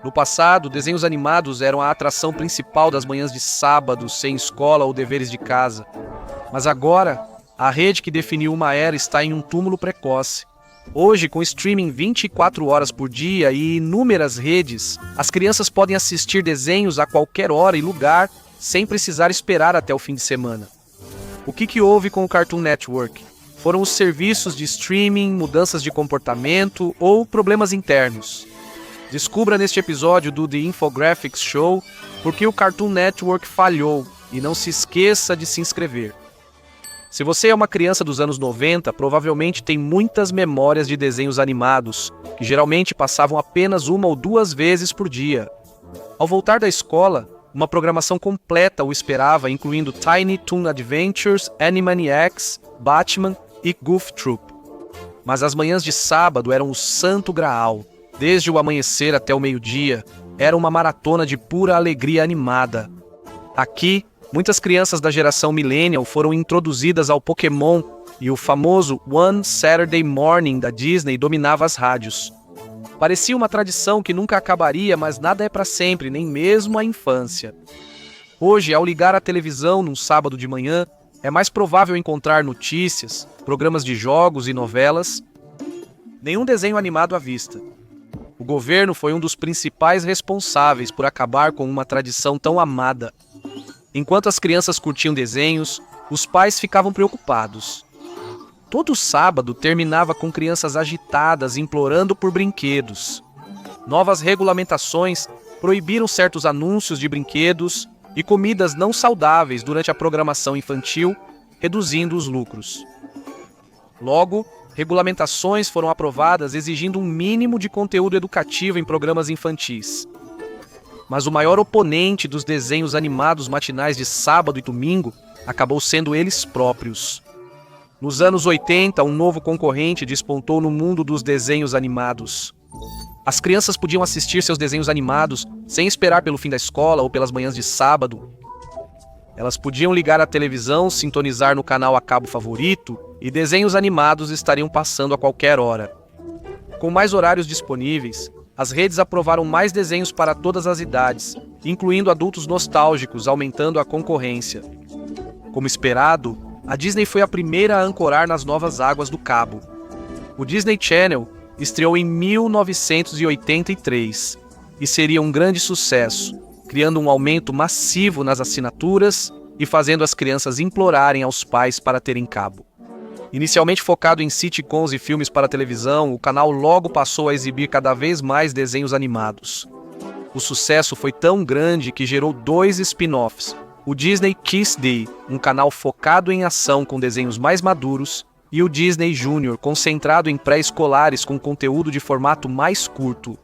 No passado, desenhos animados eram a atração principal das manhãs de sábado, sem escola ou deveres de casa. Mas agora, a rede que definiu uma era está em um túmulo precoce. Hoje, com streaming 24 horas por dia e inúmeras redes, as crianças podem assistir desenhos a qualquer hora e lugar, sem precisar esperar até o fim de semana. O que houve com o Cartoon Network? Foram os serviços de streaming, mudanças de comportamento ou problemas internos? Descubra neste episódio do The Infographics Show por que o Cartoon Network falhou e não se esqueça de se inscrever. Se você é uma criança dos anos 90, provavelmente tem muitas memórias de desenhos animados, que geralmente passavam apenas uma ou duas vezes por dia. Ao voltar da escola, uma programação completa o esperava, incluindo Tiny Toon Adventures, Animaniacs, Batman e Goof Troop. Mas as manhãs de sábado eram o santo graal. Desde o amanhecer até o meio-dia, era uma maratona de pura alegria animada. Aqui, muitas crianças da geração Millennial foram introduzidas ao Pokémon e o famoso One Saturday Morning da Disney dominava as rádios. Parecia uma tradição que nunca acabaria, mas nada é para sempre, nem mesmo a infância. Hoje, ao ligar a televisão num sábado de manhã, é mais provável encontrar notícias, programas de jogos e novelas. Nenhum desenho animado à vista. O governo foi um dos principais responsáveis por acabar com uma tradição tão amada. Enquanto as crianças curtiam desenhos, os pais ficavam preocupados. Todo sábado terminava com crianças agitadas implorando por brinquedos. Novas regulamentações proibiram certos anúncios de brinquedos e comidas não saudáveis durante a programação infantil, reduzindo os lucros. Logo, regulamentações foram aprovadas exigindo um mínimo de conteúdo educativo em programas infantis. Mas o maior oponente dos desenhos animados matinais de sábado e domingo acabou sendo eles próprios. Nos anos 80, um novo concorrente despontou no mundo dos desenhos animados. As crianças podiam assistir seus desenhos animados sem esperar pelo fim da escola ou pelas manhãs de sábado. Elas podiam ligar a televisão, sintonizar no canal a cabo favorito e desenhos animados estariam passando a qualquer hora. Com mais horários disponíveis, as redes aprovaram mais desenhos para todas as idades, incluindo adultos nostálgicos, aumentando a concorrência. Como esperado, a Disney foi a primeira a ancorar nas novas águas do cabo. O Disney Channel estreou em 1983 e seria um grande sucesso, criando um aumento massivo nas assinaturas e fazendo as crianças implorarem aos pais para terem cabo. Inicialmente focado em sitcoms e filmes para televisão, o canal logo passou a exibir cada vez mais desenhos animados. O sucesso foi tão grande que gerou 2 spin-offs, o Disney Kids Day, um canal focado em ação com desenhos mais maduros, e o Disney Junior, concentrado em pré-escolares com conteúdo de formato mais curto.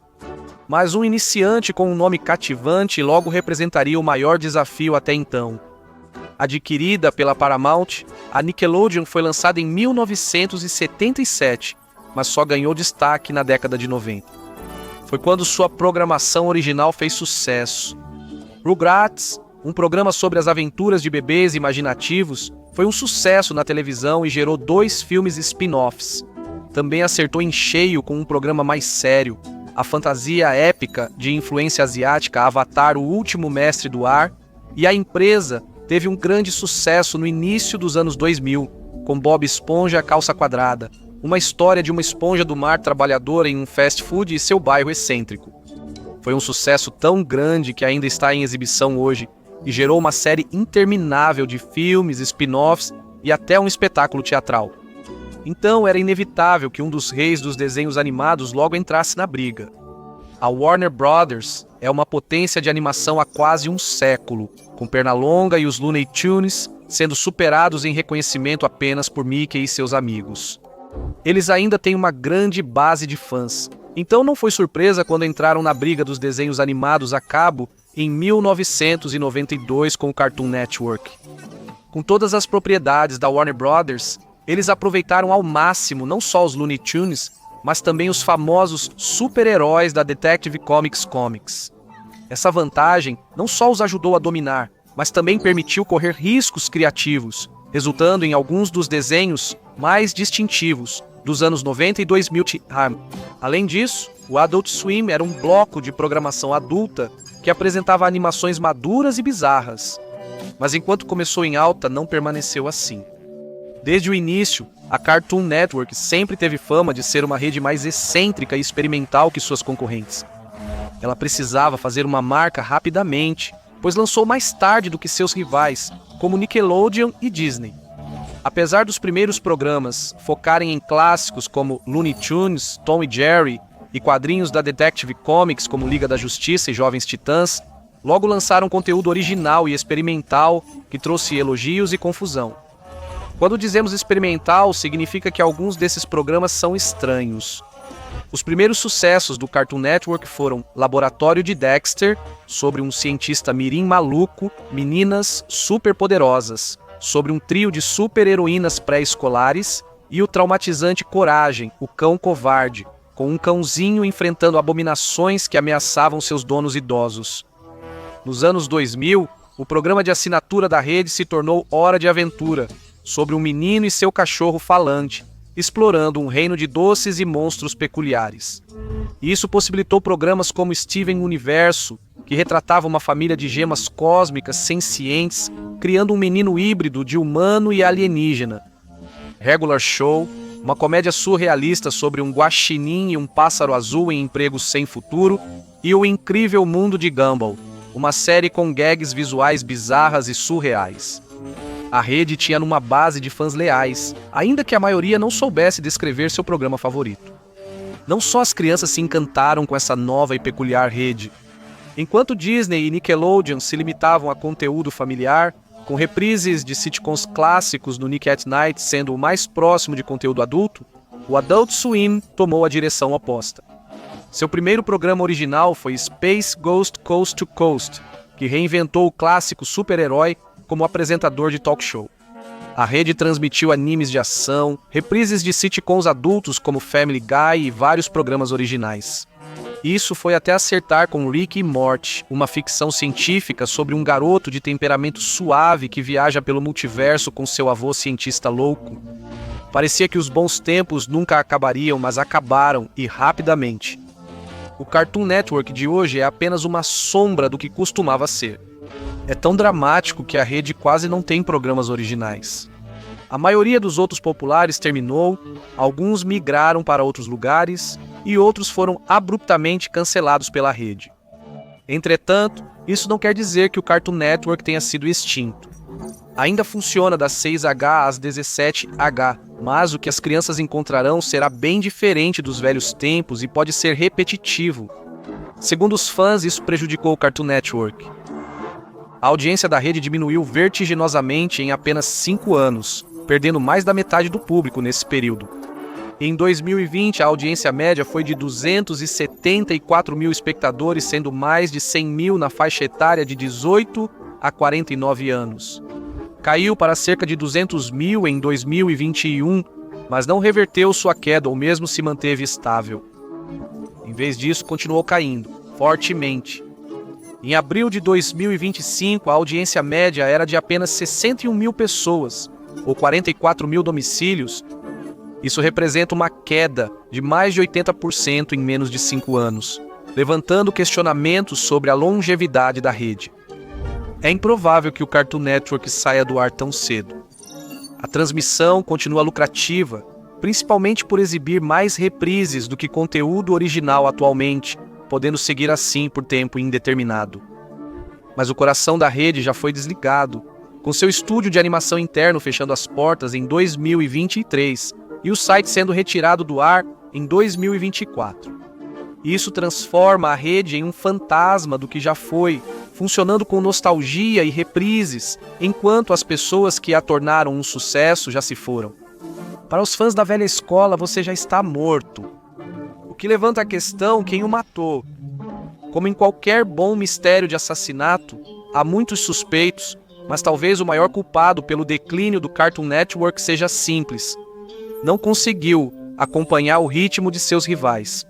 Mas um iniciante com um nome cativante logo representaria o maior desafio até então. Adquirida pela Paramount, a Nickelodeon foi lançada em 1977, mas só ganhou destaque na década de 90. Foi quando sua programação original fez sucesso. Rugrats, um programa sobre as aventuras de bebês imaginativos, foi um sucesso na televisão e gerou 2 filmes spin-offs. Também acertou em cheio com um programa mais sério, a fantasia épica de influência asiática Avatar, o Último Mestre do Ar, e a empresa teve um grande sucesso no início dos anos 2000, com Bob Esponja Calça Quadrada, uma história de uma esponja do mar trabalhadora em um fast food e seu bairro excêntrico. Foi um sucesso tão grande que ainda está em exibição hoje e gerou uma série interminável de filmes, spin-offs e até um espetáculo teatral. Então era inevitável que um dos reis dos desenhos animados logo entrasse na briga. A Warner Brothers é uma potência de animação há quase um século, com Pernalonga e os Looney Tunes sendo superados em reconhecimento apenas por Mickey e seus amigos. Eles ainda têm uma grande base de fãs, então não foi surpresa quando entraram na briga dos desenhos animados a cabo em 1992 com o Cartoon Network. Com todas as propriedades da Warner Brothers, eles aproveitaram ao máximo não só os Looney Tunes, mas também os famosos super-heróis da Detective Comics. Essa vantagem não só os ajudou a dominar, mas também permitiu correr riscos criativos, resultando em alguns dos desenhos mais distintivos dos anos 90 e 2000. Além disso, o Adult Swim era um bloco de programação adulta que apresentava animações maduras e bizarras. Mas enquanto começou em alta, não permaneceu assim. Desde o início, a Cartoon Network sempre teve fama de ser uma rede mais excêntrica e experimental que suas concorrentes. Ela precisava fazer uma marca rapidamente, pois lançou mais tarde do que seus rivais, como Nickelodeon e Disney. Apesar dos primeiros programas focarem em clássicos como Looney Tunes, Tom e Jerry e quadrinhos da Detective Comics como Liga da Justiça e Jovens Titãs, logo lançaram conteúdo original e experimental que trouxe elogios e confusão. Quando dizemos experimental, significa que alguns desses programas são estranhos. Os primeiros sucessos do Cartoon Network foram Laboratório de Dexter, sobre um cientista mirim maluco, Meninas Superpoderosas, sobre um trio de super-heroínas pré-escolares, e o traumatizante Coragem, o Cão Covarde, com um cãozinho enfrentando abominações que ameaçavam seus donos idosos. Nos anos 2000, o programa de assinatura da rede se tornou Hora de Aventura, sobre um menino e seu cachorro falante, explorando um reino de doces e monstros peculiares. Isso possibilitou programas como Steven Universo, que retratava uma família de gemas cósmicas sencientes, criando um menino híbrido de humano e alienígena. Regular Show, uma comédia surrealista sobre um guaxinim e um pássaro azul em empregos sem futuro, e O Incrível Mundo de Gumball, uma série com gags visuais bizarras e surreais. A rede tinha uma base de fãs leais, ainda que a maioria não soubesse descrever seu programa favorito. Não só as crianças se encantaram com essa nova e peculiar rede. Enquanto Disney e Nickelodeon se limitavam a conteúdo familiar, com reprises de sitcoms clássicos no Nick at Night sendo o mais próximo de conteúdo adulto, o Adult Swim tomou a direção oposta. Seu primeiro programa original foi Space Ghost Coast to Coast, que reinventou o clássico super-herói como apresentador de talk show. A rede transmitiu animes de ação, reprises de sitcoms adultos como Family Guy e vários programas originais. Isso foi até acertar com Rick e Morty, uma ficção científica sobre um garoto de temperamento suave que viaja pelo multiverso com seu avô cientista louco. Parecia que os bons tempos nunca acabariam, mas acabaram, e rapidamente. O Cartoon Network de hoje é apenas uma sombra do que costumava ser. É tão dramático que a rede quase não tem programas originais. A maioria dos outros populares terminou, alguns migraram para outros lugares e outros foram abruptamente cancelados pela rede. Entretanto, isso não quer dizer que o Cartoon Network tenha sido extinto. Ainda funciona das 6h às 17h, mas o que as crianças encontrarão será bem diferente dos velhos tempos e pode ser repetitivo. Segundo os fãs, isso prejudicou o Cartoon Network. A audiência da rede diminuiu vertiginosamente em apenas 5 anos, perdendo mais da metade do público nesse período. Em 2020, a audiência média foi de 274 mil espectadores, sendo mais de 100 mil na faixa etária de 18 a 49 anos. Caiu para cerca de 200 mil em 2021, mas não reverteu sua queda ou mesmo se manteve estável. Em vez disso, continuou caindo, fortemente. Em abril de 2025, a audiência média era de apenas 61 mil pessoas, ou 44 mil domicílios. Isso representa uma queda de mais de 80% em menos de 5 anos, levantando questionamentos sobre a longevidade da rede. É improvável que o Cartoon Network saia do ar tão cedo. A transmissão continua lucrativa, principalmente por exibir mais reprises do que conteúdo original atualmente, podendo seguir assim por tempo indeterminado. Mas o coração da rede já foi desligado, com seu estúdio de animação interno fechando as portas em 2023 e o site sendo retirado do ar em 2024. Isso transforma a rede em um fantasma do que já foi, funcionando com nostalgia e reprises, enquanto as pessoas que a tornaram um sucesso já se foram. Para os fãs da velha escola, você já está morto. O que levanta a questão quem o matou. Como em qualquer bom mistério de assassinato, há muitos suspeitos, mas talvez o maior culpado pelo declínio do Cartoon Network seja simples. Não conseguiu acompanhar o ritmo de seus rivais.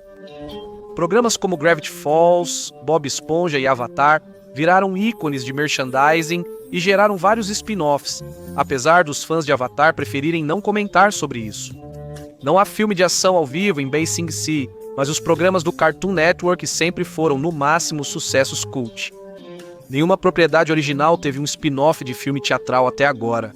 Programas como Gravity Falls, Bob Esponja e Avatar viraram ícones de merchandising e geraram vários spin-offs, apesar dos fãs de Avatar preferirem não comentar sobre isso. Não há filme de ação ao vivo em Ba Sing Se, mas os programas do Cartoon Network sempre foram, no máximo, sucessos cult. Nenhuma propriedade original teve um spin-off de filme teatral até agora.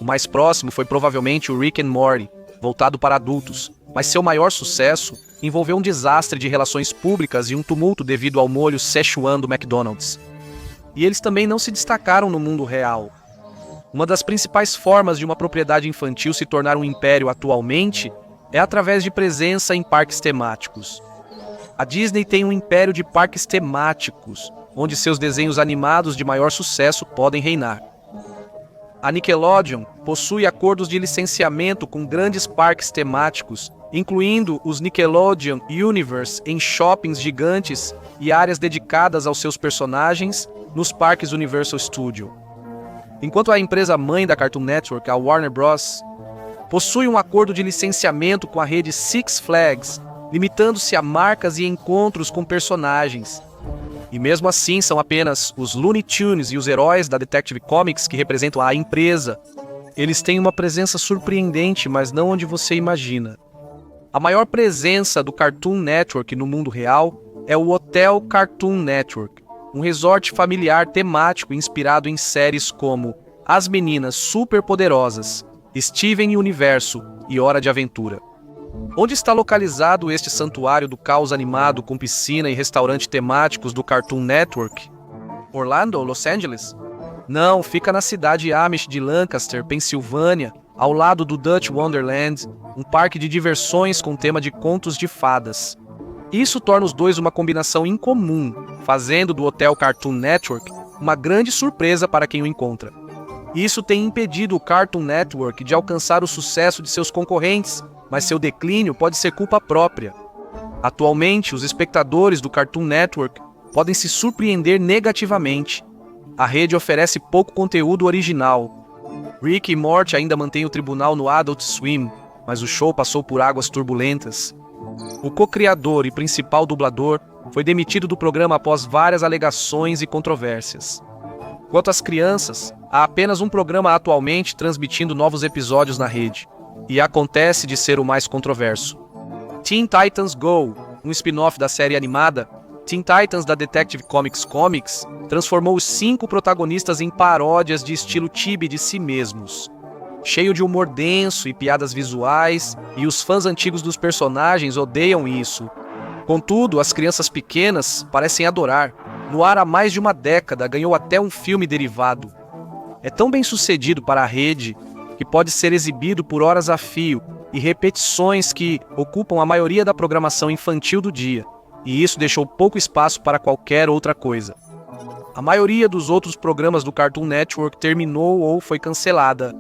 O mais próximo foi provavelmente o Rick and Morty, voltado para adultos, mas seu maior sucesso envolveu um desastre de relações públicas e um tumulto devido ao molho Szechuan do McDonald's. E eles também não se destacaram no mundo real. Uma das principais formas de uma propriedade infantil se tornar um império atualmente é através de presença em parques temáticos. A Disney tem um império de parques temáticos, onde seus desenhos animados de maior sucesso podem reinar. A Nickelodeon possui acordos de licenciamento com grandes parques temáticos, incluindo os Nickelodeon Universe em shoppings gigantes e áreas dedicadas aos seus personagens nos parques Universal Studios. Enquanto a empresa mãe da Cartoon Network, a Warner Bros., possui um acordo de licenciamento com a rede Six Flags, limitando-se a marcas e encontros com personagens. E mesmo assim são apenas os Looney Tunes e os heróis da Detective Comics que representam a empresa. Eles têm uma presença surpreendente, mas não onde você imagina. A maior presença do Cartoon Network no mundo real é o Hotel Cartoon Network, um resort familiar temático inspirado em séries como As Meninas Superpoderosas, Steven Universo e Hora de Aventura. Onde está localizado este santuário do caos animado com piscina e restaurante temáticos do Cartoon Network? Orlando ou Los Angeles? Não, fica na cidade Amish de Lancaster, Pensilvânia, ao lado do Dutch Wonderland, um parque de diversões com tema de contos de fadas. Isso torna os dois uma combinação incomum, fazendo do Hotel Cartoon Network uma grande surpresa para quem o encontra. Isso tem impedido o Cartoon Network de alcançar o sucesso de seus concorrentes, mas seu declínio pode ser culpa própria. Atualmente, os espectadores do Cartoon Network podem se surpreender negativamente. A rede oferece pouco conteúdo original. Rick e Morty ainda mantém o tribunal no Adult Swim, mas o show passou por águas turbulentas. O co-criador e principal dublador foi demitido do programa após várias alegações e controvérsias. Quanto às crianças, há apenas um programa atualmente transmitindo novos episódios na rede, e acontece de ser o mais controverso. Teen Titans Go, um spin-off da série animada, Teen Titans da Detective Comics, transformou os 5 protagonistas em paródias de estilo chibi de si mesmos. Cheio de humor denso e piadas visuais, e os fãs antigos dos personagens odeiam isso. Contudo, as crianças pequenas parecem adorar. No ar há mais de uma década, ganhou até um filme derivado. É tão bem sucedido para a rede que pode ser exibido por horas a fio e repetições que ocupam a maioria da programação infantil do dia, e isso deixou pouco espaço para qualquer outra coisa. A maioria dos outros programas do Cartoon Network terminou ou foi cancelada.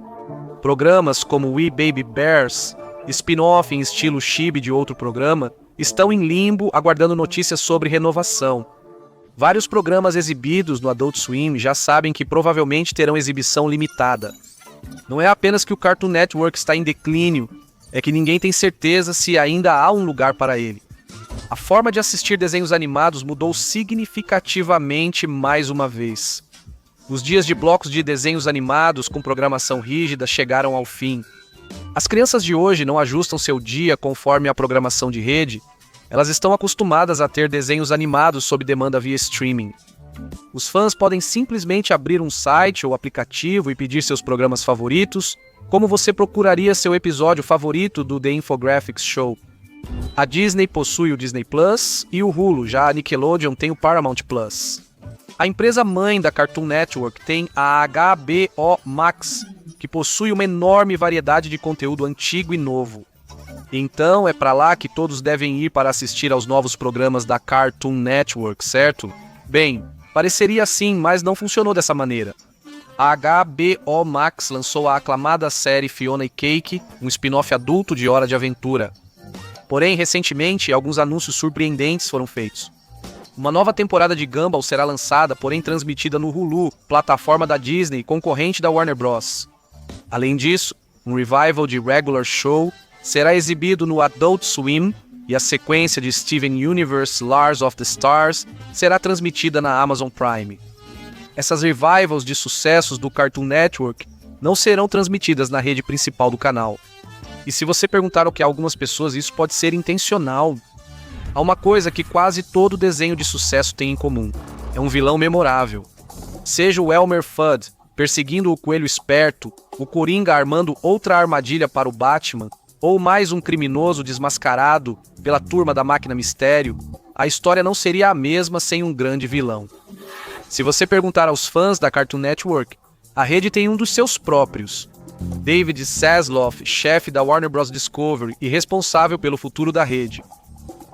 Programas como We Baby Bears, spin-off em estilo chibi de outro programa, estão em limbo aguardando notícias sobre renovação. Vários programas exibidos no Adult Swim já sabem que provavelmente terão exibição limitada. Não é apenas que o Cartoon Network está em declínio, é que ninguém tem certeza se ainda há um lugar para ele. A forma de assistir desenhos animados mudou significativamente mais uma vez. Os dias de blocos de desenhos animados com programação rígida chegaram ao fim. As crianças de hoje não ajustam seu dia conforme a programação de rede, elas estão acostumadas a ter desenhos animados sob demanda via streaming. Os fãs podem simplesmente abrir um site ou aplicativo e pedir seus programas favoritos, como você procuraria seu episódio favorito do The Infographics Show. A Disney possui o Disney Plus e o Hulu, já a Nickelodeon tem o Paramount Plus. A empresa mãe da Cartoon Network tem a HBO Max, que possui uma enorme variedade de conteúdo antigo e novo. Então é para lá que todos devem ir para assistir aos novos programas da Cartoon Network, certo? Bem, pareceria assim, mas não funcionou dessa maneira. A HBO Max lançou a aclamada série Fiona e Cake, um spin-off adulto de Hora de Aventura. Porém, recentemente, alguns anúncios surpreendentes foram feitos. Uma nova temporada de Gumball será lançada, porém transmitida no Hulu, plataforma da Disney, concorrente da Warner Bros. Além disso, um revival de Regular Show será exibido no Adult Swim e a sequência de Steven Universe Lars of the Stars será transmitida na Amazon Prime. Essas revivals de sucessos do Cartoon Network não serão transmitidas na rede principal do canal. E se você perguntar o que a algumas pessoas, isso pode ser intencional. Há uma coisa que quase todo desenho de sucesso tem em comum. É um vilão memorável. Seja o Elmer Fudd perseguindo o Coelho Esperto, o Coringa armando outra armadilha para o Batman, ou mais um criminoso desmascarado pela turma da Máquina Mistério, a história não seria a mesma sem um grande vilão. Se você perguntar aos fãs da Cartoon Network, a rede tem um dos seus próprios. David Zaslav, chefe da Warner Bros. Discovery e responsável pelo futuro da rede.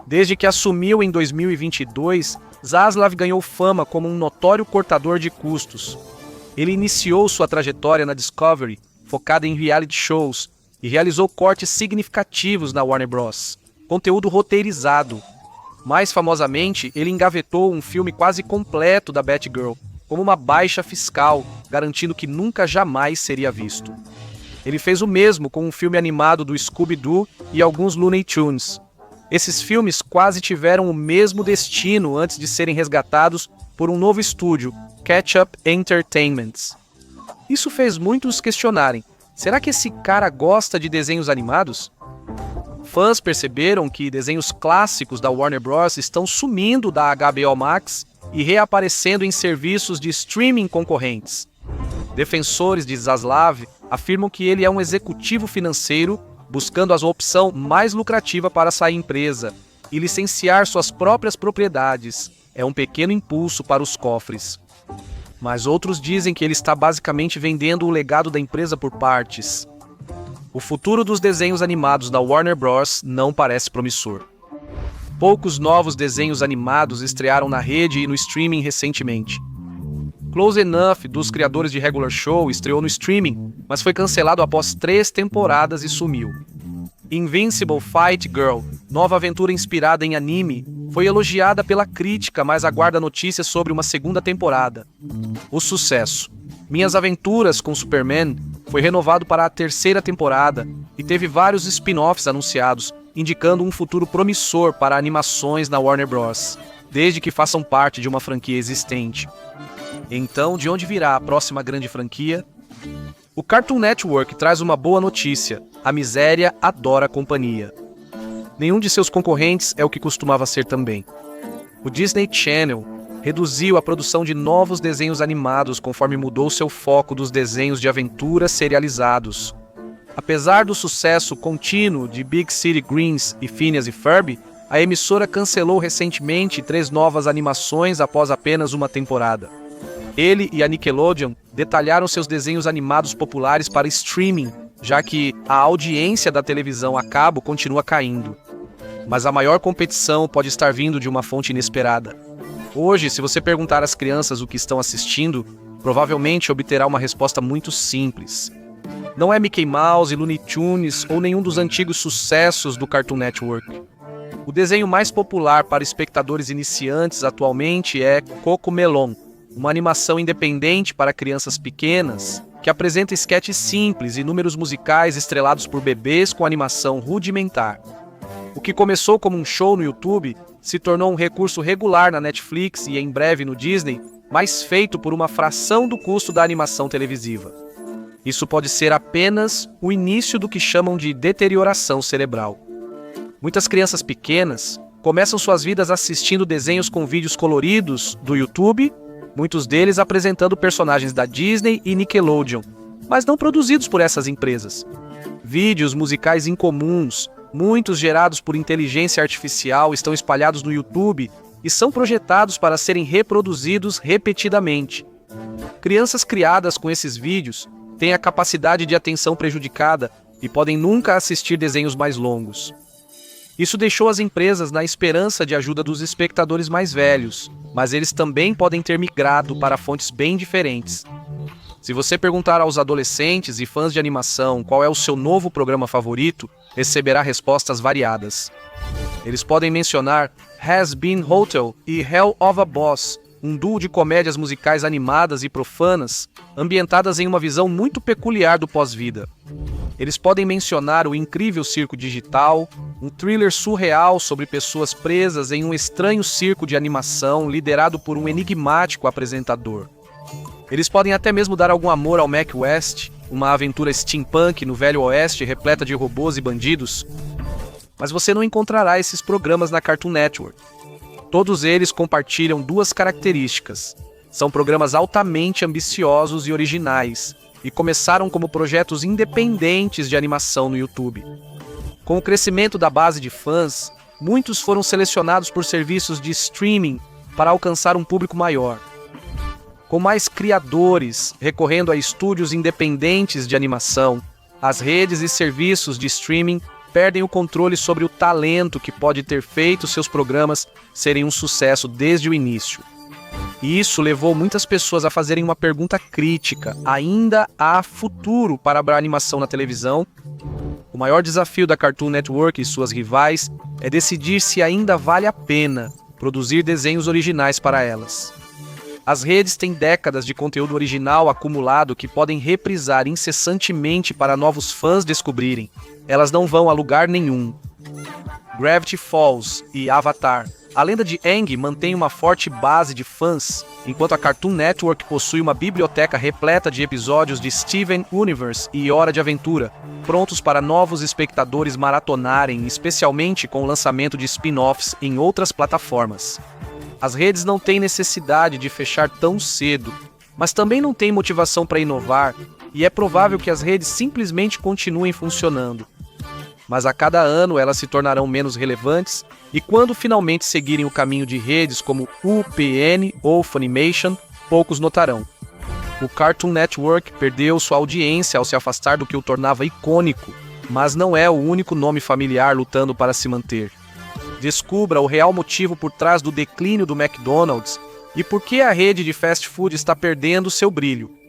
Desde que assumiu em 2022, Zaslav ganhou fama como um notório cortador de custos. Ele iniciou sua trajetória na Discovery, focada em reality shows, e realizou cortes significativos na Warner Bros. Conteúdo roteirizado. Mais famosamente, ele engavetou um filme quase completo da Batgirl, como uma baixa fiscal, garantindo que nunca jamais seria visto. Ele fez o mesmo com um filme animado do Scooby-Doo e alguns Looney Tunes. Esses filmes quase tiveram o mesmo destino antes de serem resgatados por um novo estúdio, Ketchup Entertainment. Isso fez muitos questionarem: será que esse cara gosta de desenhos animados? Fãs perceberam que desenhos clássicos da Warner Bros. Estão sumindo da HBO Max e reaparecendo em serviços de streaming concorrentes. Defensores de Zaslav afirmam que ele é um executivo financeiro buscando a opção mais lucrativa para sua empresa, e licenciar suas próprias propriedades é um pequeno impulso para os cofres. Mas outros dizem que ele está basicamente vendendo o legado da empresa por partes. O futuro dos desenhos animados da Warner Bros. Não parece promissor. Poucos novos desenhos animados estrearam na rede e no streaming recentemente. Close Enough, dos criadores de Regular Show, estreou no streaming, mas foi cancelado após 3 temporadas e sumiu. Invincible Fight Girl, nova aventura inspirada em anime, foi elogiada pela crítica, mas aguarda notícias sobre uma segunda temporada. O sucesso. Minhas Aventuras com Superman foi renovado para a 3ª temporada e teve vários spin-offs anunciados, indicando um futuro promissor para animações na Warner Bros., desde que façam parte de uma franquia existente. Então, de onde virá a próxima grande franquia? O Cartoon Network traz uma boa notícia: a miséria adora a companhia. Nenhum de seus concorrentes é o que costumava ser também. O Disney Channel reduziu a produção de novos desenhos animados conforme mudou seu foco dos desenhos de aventura serializados. Apesar do sucesso contínuo de Big City Greens e Phineas e Ferb, a emissora cancelou recentemente 3 novas animações após apenas uma temporada. Ele e a Nickelodeon detalharam seus desenhos animados populares para streaming, já que a audiência da televisão a cabo continua caindo. Mas a maior competição pode estar vindo de uma fonte inesperada. Hoje, se você perguntar às crianças o que estão assistindo, provavelmente obterá uma resposta muito simples. Não é Mickey Mouse, Looney Tunes ou nenhum dos antigos sucessos do Cartoon Network. O desenho mais popular para espectadores iniciantes atualmente é CoComelon, uma animação independente para crianças pequenas que apresenta esquetes simples e números musicais estrelados por bebês com animação rudimentar. O que começou como um show no YouTube se tornou um recurso regular na Netflix e em breve no Disney, mas feito por uma fração do custo da animação televisiva. Isso pode ser apenas o início do que chamam de deterioração cerebral. Muitas crianças pequenas começam suas vidas assistindo desenhos com vídeos coloridos do YouTube, muitos deles apresentando personagens da Disney e Nickelodeon, mas não produzidos por essas empresas. Vídeos musicais incomuns, muitos gerados por inteligência artificial, estão espalhados no YouTube e são projetados para serem reproduzidos repetidamente. Crianças criadas com esses vídeos têm a capacidade de atenção prejudicada e podem nunca assistir desenhos mais longos. Isso deixou as empresas na esperança de ajuda dos espectadores mais velhos, mas eles também podem ter migrado para fontes bem diferentes. Se você perguntar aos adolescentes e fãs de animação qual é o seu novo programa favorito, receberá respostas variadas. Eles podem mencionar Has Been Hotel e Hell of a Boss, um duo de comédias musicais animadas e profanas, ambientadas em uma visão muito peculiar do pós-vida. Eles podem mencionar o incrível circo digital, um thriller surreal sobre pessoas presas em um estranho circo de animação liderado por um enigmático apresentador. Eles podem até mesmo dar algum amor ao Mac West, uma aventura steampunk no Velho Oeste repleta de robôs e bandidos. Mas você não encontrará esses programas na Cartoon Network. Todos eles compartilham duas características. São programas altamente ambiciosos e originais, e começaram como projetos independentes de animação no YouTube. Com o crescimento da base de fãs, muitos foram selecionados por serviços de streaming para alcançar um público maior. Com mais criadores recorrendo a estúdios independentes de animação, as redes e serviços de streaming perdem o controle sobre o talento que pode ter feito seus programas serem um sucesso desde o início. E isso levou muitas pessoas a fazerem uma pergunta crítica: ainda há futuro para a animação na televisão? O maior desafio da Cartoon Network e suas rivais é decidir se ainda vale a pena produzir desenhos originais para elas. As redes têm décadas de conteúdo original acumulado que podem reprisar incessantemente para novos fãs descobrirem. Elas não vão a lugar nenhum. Gravity Falls e Avatar. A lenda de Aang mantém uma forte base de fãs, enquanto a Cartoon Network possui uma biblioteca repleta de episódios de Steven Universe e Hora de Aventura, prontos para novos espectadores maratonarem, especialmente com o lançamento de spin-offs em outras plataformas. As redes não têm necessidade de fechar tão cedo, mas também não têm motivação para inovar, e é provável que as redes simplesmente continuem funcionando. Mas a cada ano elas se tornarão menos relevantes, e quando finalmente seguirem o caminho de redes como UPN ou Funimation, poucos notarão. O Cartoon Network perdeu sua audiência ao se afastar do que o tornava icônico, mas não é o único nome familiar lutando para se manter. Descubra o real motivo por trás do declínio do McDonald's e por que a rede de fast food está perdendo seu brilho.